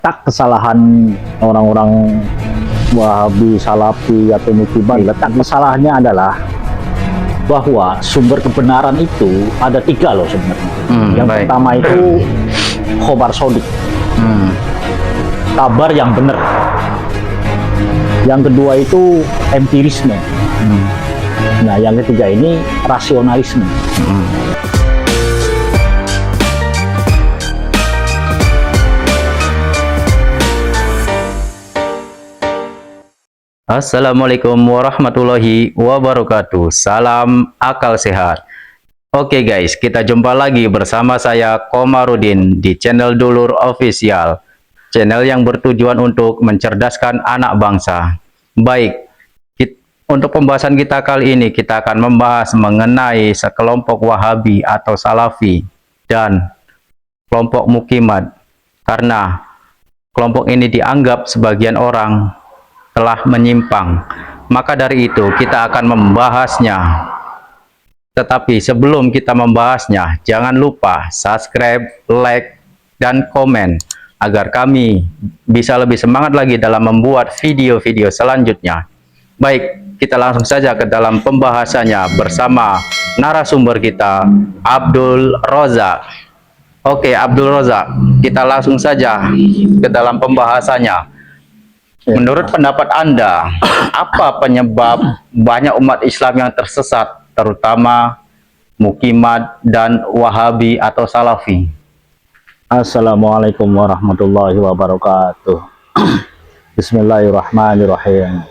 letak kesalahan orang-orang Wahabi, Salafi atau Mukiban, letak kesalahannya adalah bahwa sumber kebenaran itu ada tiga loh sebenarnya. Yang pertama itu khobar sodik, kabar yang benar. Yang kedua itu empirisme. Nah, yang ketiga ini rasionalisme. Assalamualaikum warahmatullahi wabarakatuh. Salam akal sehat. Oke guys, kita jumpa lagi bersama saya Komarudin di channel Dulur Official, channel yang bertujuan untuk mencerdaskan anak bangsa. Baik, untuk pembahasan kita kali ini kita akan membahas mengenai sekelompok Wahabi atau Salafi dan kelompok Mukimat, karena kelompok ini dianggap sebagian orang telah menyimpang. Maka dari itu kita akan membahasnya. Tetapi sebelum kita membahasnya, jangan lupa subscribe, like, dan komen agar kami bisa lebih semangat lagi dalam membuat video-video selanjutnya. Baik, kita langsung saja ke dalam pembahasannya bersama narasumber kita, Abdul Rozak. Oke, Abdul Rozak, kita langsung saja ke dalam pembahasannya. Menurut pendapat Anda, apa penyebab banyak umat Islam yang tersesat, terutama Mukimat dan Wahabi atau Salafi? Assalamualaikum warahmatullahi wabarakatuh. Bismillahirrahmanirrahim.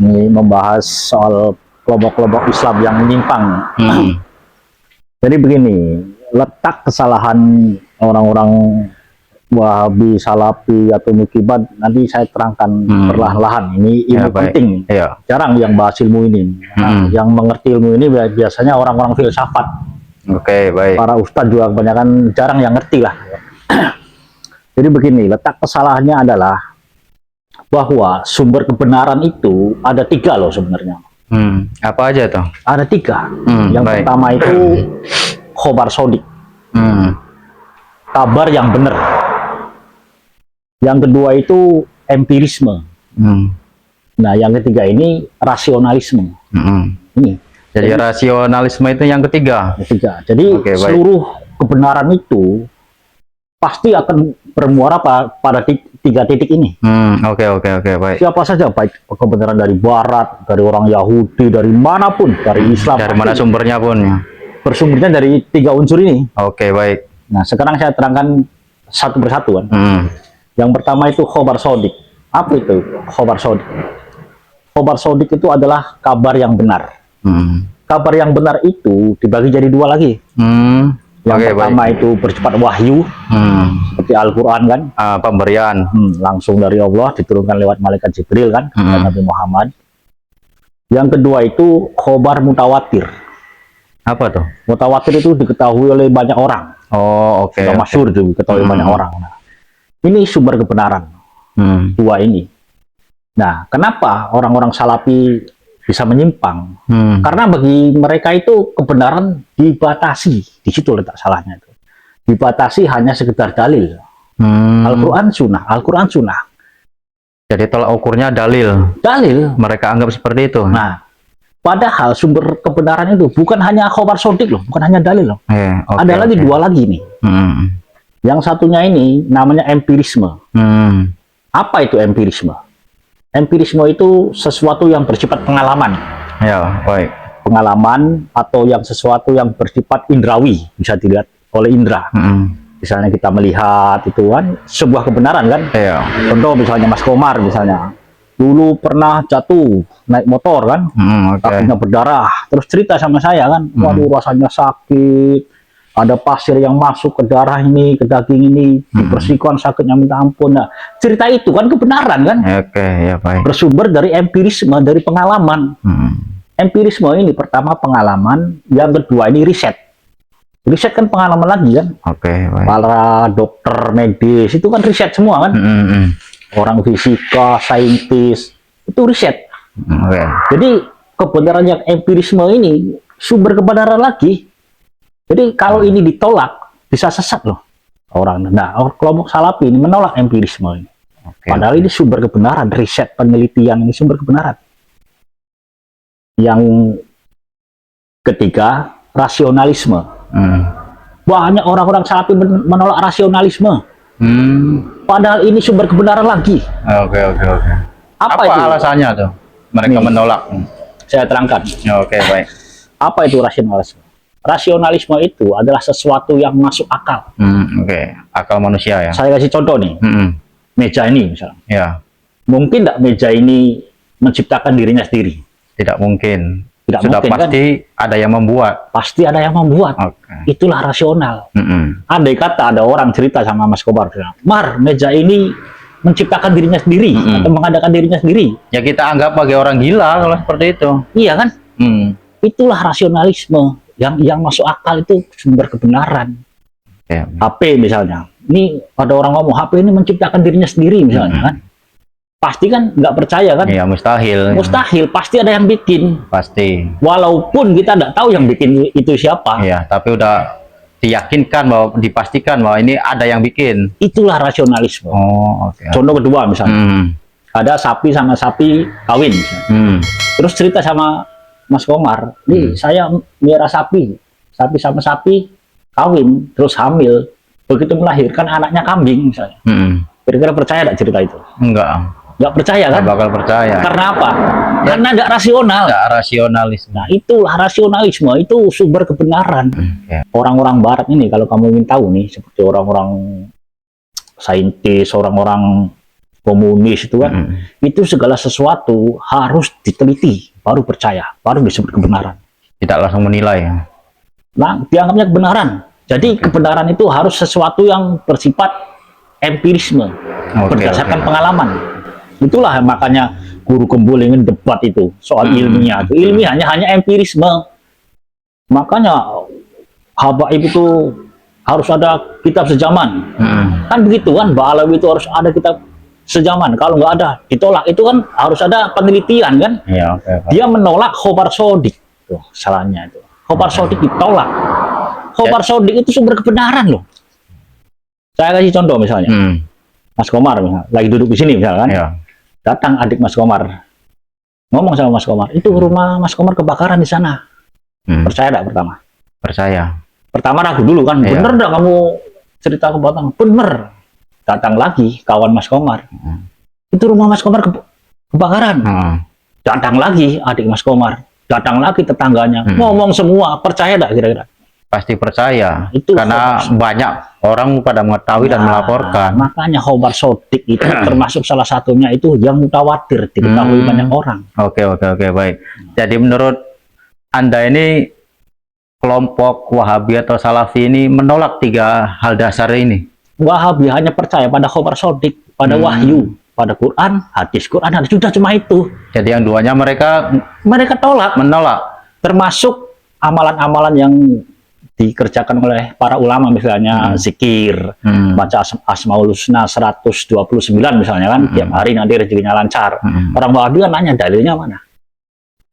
Ini membahas soal kelompok-kelompok Islam yang menyimpang. Jadi begini, letak kesalahan orang-orang Wahabi, Salafi atau Mukimat nanti saya terangkan perlahan-lahan. Ini ilmu penting. Jarang yang bahas ilmu ini. Nah, yang mengerti ilmu ini biasanya orang-orang filsafat. Oke, baik. Para ustadz juga kebanyakan jarang yang ngerti lah. Jadi begini, letak kesalahannya adalah bahwa sumber kebenaran itu ada tiga loh sebenarnya. Apa aja tuh? Ada tiga. Yang pertama itu khobar sodik, kabar yang benar. Yang kedua itu empirisme. Nah, yang ketiga ini rasionalisme. Ini. Jadi rasionalisme itu yang ketiga. Jadi seluruh kebenaran itu pasti akan bermuara pada tiga titik ini. Oke, baik. Siapa saja, baik kebenaran dari Barat, dari orang Yahudi, dari manapun, dari Islam. Dari mana sumbernya pun. Bersumbernya dari tiga unsur ini. Oke, baik. Nah, sekarang saya terangkan satu persatu kan. Yang pertama itu khobar sodik. Apa itu khobar sodik? Khobar sodik itu adalah kabar yang benar. Kabar yang benar itu dibagi jadi dua lagi. Yang pertama itu bersifat wahyu, seperti Al-Quran kan. Pemberian. Langsung dari Allah, diturunkan lewat malaikat Jibril kan, Nabi Muhammad. Yang kedua itu khobar mutawatir. Apa tuh? Mutawatir itu diketahui oleh banyak orang. Oh, oke. Masyhur itu diketahui banyak orang. Nah, ini sumber kebenaran, dua ini. Nah, kenapa orang-orang Salafi bisa menyimpang? Karena bagi mereka itu kebenaran dibatasi. Di situ letak salahnya itu. Dibatasi hanya sekedar dalil. Al-Quran sunnah, Al-Quran sunnah. Jadi tolak ukurnya dalil. Dalil. Mereka anggap seperti itu. Nah, padahal sumber kebenaran itu bukan hanya khobar sodik loh, bukan hanya dalil loh. Ada lagi dua lagi nih. Yang satunya ini namanya empirisme. Apa itu empirisme? Empirisme itu sesuatu yang bersifat pengalaman. Ya, baik. Pengalaman atau yang sesuatu yang bersifat indrawi, bisa dilihat oleh indra. Misalnya kita melihat itu kan sebuah kebenaran kan. Contoh misalnya Mas Komar misalnya. Dulu pernah jatuh naik motor kan, kakinya berdarah. Terus cerita sama saya kan, waduh rasanya sakit. Ada pasir yang masuk ke darah ini, ke daging ini, dibersihkan sakitnya minta ampun. Nah, cerita itu kan kebenaran kan? Baik. Bersumber dari empirisme, dari pengalaman. Empirisme ini pertama pengalaman, yang kedua ini riset. Riset kan pengalaman lagi kan? Baik. Para dokter medis itu kan riset semua kan? Orang fisika, saintis, itu riset. Jadi kebenaran yang empirisme ini sumber kebenaran lagi. Jadi kalau ini ditolak bisa sesat loh. orang. Nah, kelompok Salafi ini menolak empirisme ini. Padahal ini sumber kebenaran, riset penelitian ini sumber kebenaran. Yang ketiga, rasionalisme. Banyak orang-orang Salafi menolak rasionalisme. Padahal ini sumber kebenaran lagi. Oke. Apa itu alasannya tuh mereka menolak? Saya terangkan. Oke, baik. Apa itu rasionalisme? Rasionalisme itu adalah sesuatu yang masuk akal. Oke. Akal manusia ya. Saya kasih contoh nih. Meja ini misalnya. Ya. Mungkin tidak meja ini menciptakan dirinya sendiri? Tidak mungkin. Tidak Sudah mungkin, pasti kan? Ada yang membuat. Pasti ada yang membuat. Itulah rasional. Andai kata ada orang cerita sama Mas Komar, Mar, meja ini menciptakan dirinya sendiri atau mengadakan dirinya sendiri. Ya kita anggap bagi orang gila kalau seperti itu. Iya kan? Itulah rasionalisme yang masuk akal, itu sumber kebenaran. HP misalnya, ini ada orang ngomong HP ini menciptakan dirinya sendiri misalnya kan? Pasti kan nggak percaya kan? Iya, mustahil. Mustahil, pasti ada yang bikin. Pasti. Walaupun kita nggak tahu yang bikin itu siapa. Iya, tapi udah diyakinkan bahwa, dipastikan bahwa ini ada yang bikin. Itulah rasionalisme. Contoh kedua misalnya, ada sapi sama sapi kawin. Terus cerita sama Mas Komar, nih saya melihara sapi sama sapi kawin, terus hamil, begitu melahirkan anaknya kambing misalnya. Kira-kira percaya nggak cerita itu? Nggak percaya kan? Nggak bakal percaya. Karena apa? Karena nggak rasional. Nggak rasionalisme. Nah, itulah rasionalisme, itu sumber kebenaran. Orang-orang Barat ini, kalau kamu ingin tahu nih, seperti orang-orang saintis, orang-orang komunis itu kan, itu segala sesuatu harus diteliti, baru percaya, baru disebut kebenaran. Tidak langsung menilai. Nah, dianggapnya kebenaran. Jadi kebenaran itu harus sesuatu yang bersifat empirisme, berdasarkan pengalaman. Itulah makanya guru Gembul ingin debat itu soal ilmiah. Ilmiahnya hanya empirisme. Makanya habaib itu harus ada kitab sejaman. Kan begitu kan, Ba'alawi itu harus ada kitab sejaman. Kalau nggak ada, ditolak. Itu kan harus ada penelitian kan. Dia menolak Khobar Sodik. Tuh, salahnya itu. Khobar Sodik ditolak. Khobar Sodik itu sumber kebenaran loh. Saya kasih contoh misalnya. Mas Komar misalnya, lagi duduk di sini misalnya kan. Datang adik Mas Komar, ngomong sama Mas Komar, itu rumah Mas Komar kebakaran di sana. Percaya enggak pertama? Percaya. Pertama ragu dulu kan, bener enggak kamu cerita kebakaran? Bener. Datang lagi kawan Mas Komar, itu rumah Mas Komar kebakaran. Datang lagi adik Mas Komar, datang lagi tetangganya, ngomong semua. Percaya enggak kira-kira? Pasti percaya, itu karena banyak orang pada mengetahui dan melaporkan. Makanya Khobar Sodik itu termasuk salah satunya itu yang mutawatir, diketahui banyak orang. Oke, baik. Jadi menurut Anda ini kelompok Wahabi atau Salafi ini menolak 3 hal dasar ini? Wahabi hanya percaya pada Khobar Sodik, pada wahyu, pada Quran, hadis Quran, sudah cuma itu. Jadi yang duanya mereka tolak, menolak. Termasuk amalan-amalan yang dikerjakan oleh para ulama, misalnya zikir, baca Asmaul Husna 129 misalnya kan, tiap hari nanti rezekinya lancar. Orang Wahabi kan nanya dalilnya mana?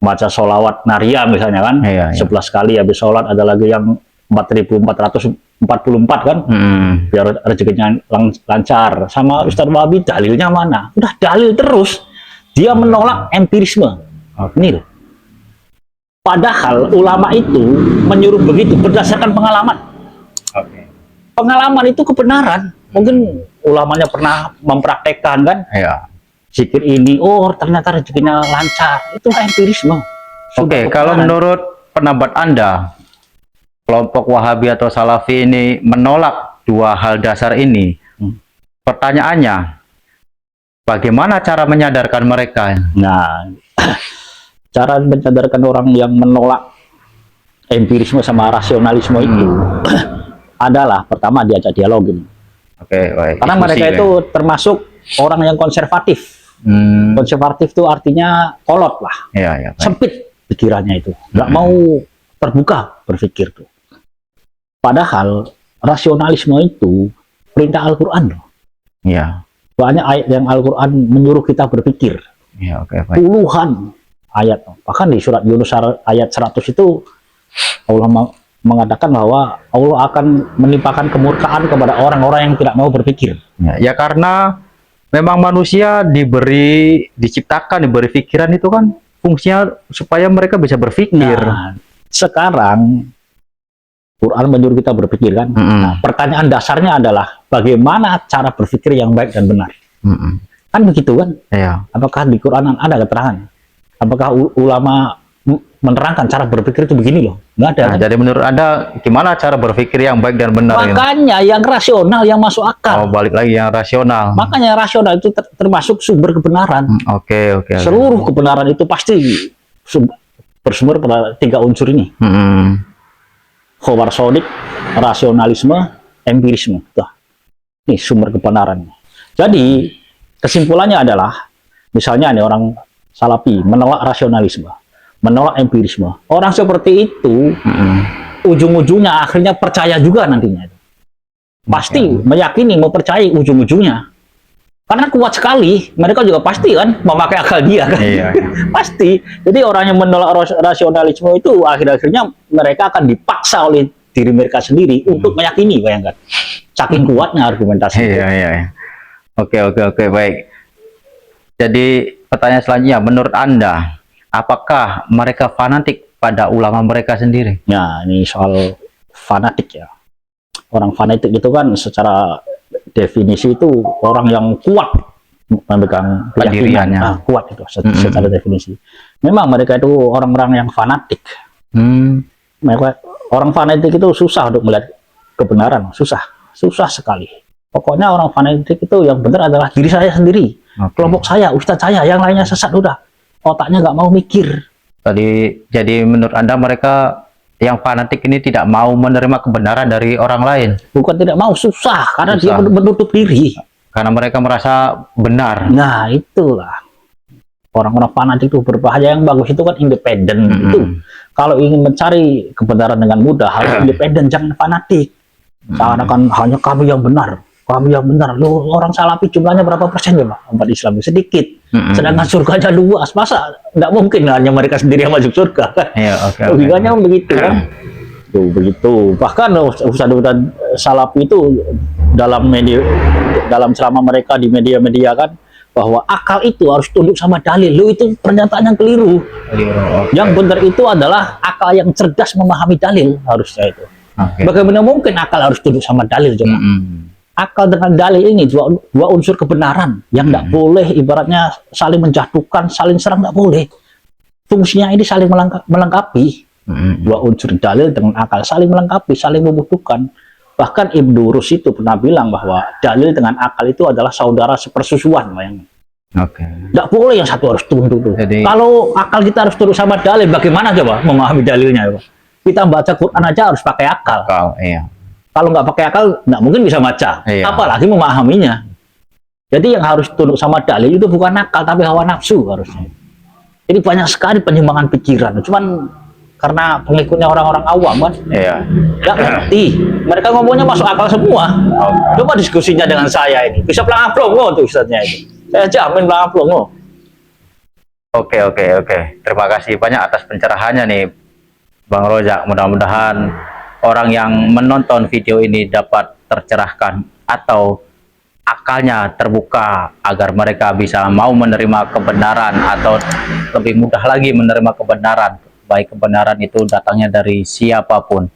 Baca sholawat Naria misalnya kan, 11 kali habis sholat, ada lagi yang 4444 kan, biar rezekinya lancar. Sama Ustadz Wahabi dalilnya mana? Udah dalil terus, dia menolak empirisme. Ini loh. Padahal ulama itu menyuruh begitu berdasarkan pengalaman. Pengalaman itu kebenaran. Mungkin ulamanya pernah mempraktekkan kan? Zikir ini, oh ternyata rezekinya lancar. Itu empirisme. Kalau menurut pendapat Anda, kelompok Wahabi atau Salafi ini menolak 2 hal dasar ini. Pertanyaannya, bagaimana cara menyadarkan mereka? Nah, cara menyadarkan orang yang menolak empirisme sama rasionalisme itu adalah pertama diajak dialog ini. Baik. Karena mereka itu termasuk orang yang konservatif. Konservatif itu artinya kolot lah, sempit pikirannya itu, nggak mau terbuka berpikir tuh. Padahal rasionalisme itu perintah Al-Quran loh. Banyak ayat yang Al-Quran menyuruh kita berpikir. Puluhan ayat, bahkan di surat Yunus ayat 100 itu Allah mengatakan bahwa Allah akan menimpakan kemurkaan kepada orang-orang yang tidak mau berpikir. Ya karena memang manusia diciptakan, diberi pikiran itu kan fungsinya supaya mereka bisa berpikir. Nah, sekarang Quran menyuruh kita berpikir kan. Nah, pertanyaan dasarnya adalah bagaimana cara berpikir yang baik dan benar. Kan begitu kan? Iya. Apakah di Quran ada keterangan? Apakah ulama menerangkan cara berpikir itu begini loh? Nggak ada. Nah, kan? jadi menurut Anda gimana cara berpikir yang baik dan benar? Makanya yang rasional, yang masuk akal. Oh, balik lagi yang rasional. Makanya rasional itu termasuk sumber kebenaran. Oke. Seluruh kebenaran itu pasti bersumber pada 3 unsur ini. Khabar sodik, rasionalisme, empirisme. Tuh. Ini sumber kebenaran. Jadi kesimpulannya adalah, misalnya nih orang Salafi menolak rasionalisme, menolak empirisme. Orang seperti itu ujung-ujungnya akhirnya percaya juga nantinya. Pasti meyakini, mau percaya ujung-ujungnya. Karena kuat sekali, mereka juga pasti kan memakai akal dia kan. Iya. Pasti. Jadi orang yang menolak rasionalisme itu akhir-akhirnya mereka akan dipaksa oleh diri mereka sendiri untuk meyakini, bayangkan. Saking kuatnya argumentasi. Iya. Oke, baik. Jadi pertanyaan selanjutnya, menurut Anda, apakah mereka fanatik pada ulama mereka sendiri? Ya, ini soal fanatik ya. Orang fanatik itu kan secara definisi itu orang yang kuat memegang keyakinan, kuat itu secara definisi. Memang mereka itu orang-orang yang fanatik. Mereka orang fanatik itu susah untuk melihat kebenaran, susah sekali. Pokoknya orang fanatik itu yang benar adalah diri saya sendiri, kelompok saya, ustadz saya, yang lainnya sesat udah. Otaknya nggak mau mikir. Jadi menurut Anda mereka yang fanatik ini tidak mau menerima kebenaran dari orang lain? Bukan tidak mau, susah karena dia menutup diri. Karena mereka merasa benar. Nah itulah orang-orang fanatik itu berbahaya. Yang bagus itu kan independen. Itu kalau ingin mencari kebenaran dengan mudah harus independen, jangan fanatik. Seakan-akan hanya kami yang benar. Kami yang benar. Loh, orang Salafi jumlahnya berapa persen ya Pak? Umat Islam sedikit. Sedangkan surganya luas. Masa nggak mungkin hanya mereka sendiri yang masuk surga kan? Logikanya begitu kan? Tuh, begitu. Bahkan ustadz Salafi itu dalam ceramah mereka di media-media kan, bahwa akal itu harus tunduk sama dalil. Loh, itu pernyataan yang keliru. Yang benar itu adalah akal yang cerdas memahami dalil, harusnya itu. Bagaimana mungkin akal harus tunduk sama dalil coba? Akal dengan dalil ini dua unsur kebenaran yang tidak boleh, ibaratnya saling menjatuhkan, saling serang, tidak boleh. Fungsinya ini saling melengkapi. Dua unsur dalil dengan akal saling melengkapi, saling membutuhkan. Bahkan Ibnu Rus itu pernah bilang bahwa dalil dengan akal itu adalah saudara sepersusuan. Tidak boleh yang satu harus tunduk. Kalau akal kita harus tunduk sama dalil, bagaimana coba memahami dalilnya? Kita baca Quran aja harus pakai akal. Kalau nggak pakai akal, nggak mungkin bisa baca. Apalagi memahaminya. Jadi yang harus tunduk sama dalil itu bukan akal, tapi hawa nafsu harusnya. Jadi banyak sekali penyimpangan pikiran. Cuman karena pengikutnya orang-orang awam kan, nggak ngerti. Mereka ngomongnya masuk akal semua. Coba diskusinya dengan saya ini, bisa pelang-pelong tuh ustadznya itu. Saya jamin pelang-pelong. Oke. Terima kasih banyak atas pencerahannya nih, Bang Rojak. Mudah-mudahan orang yang menonton video ini dapat tercerahkan atau akalnya terbuka agar mereka bisa mau menerima kebenaran atau lebih mudah lagi menerima kebenaran, baik kebenaran itu datangnya dari siapapun.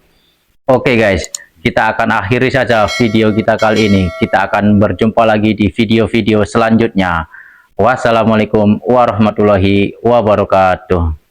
Oke guys, kita akan akhiri saja video kita kali ini. Kita akan berjumpa lagi di video-video selanjutnya. Wassalamualaikum warahmatullahi wabarakatuh.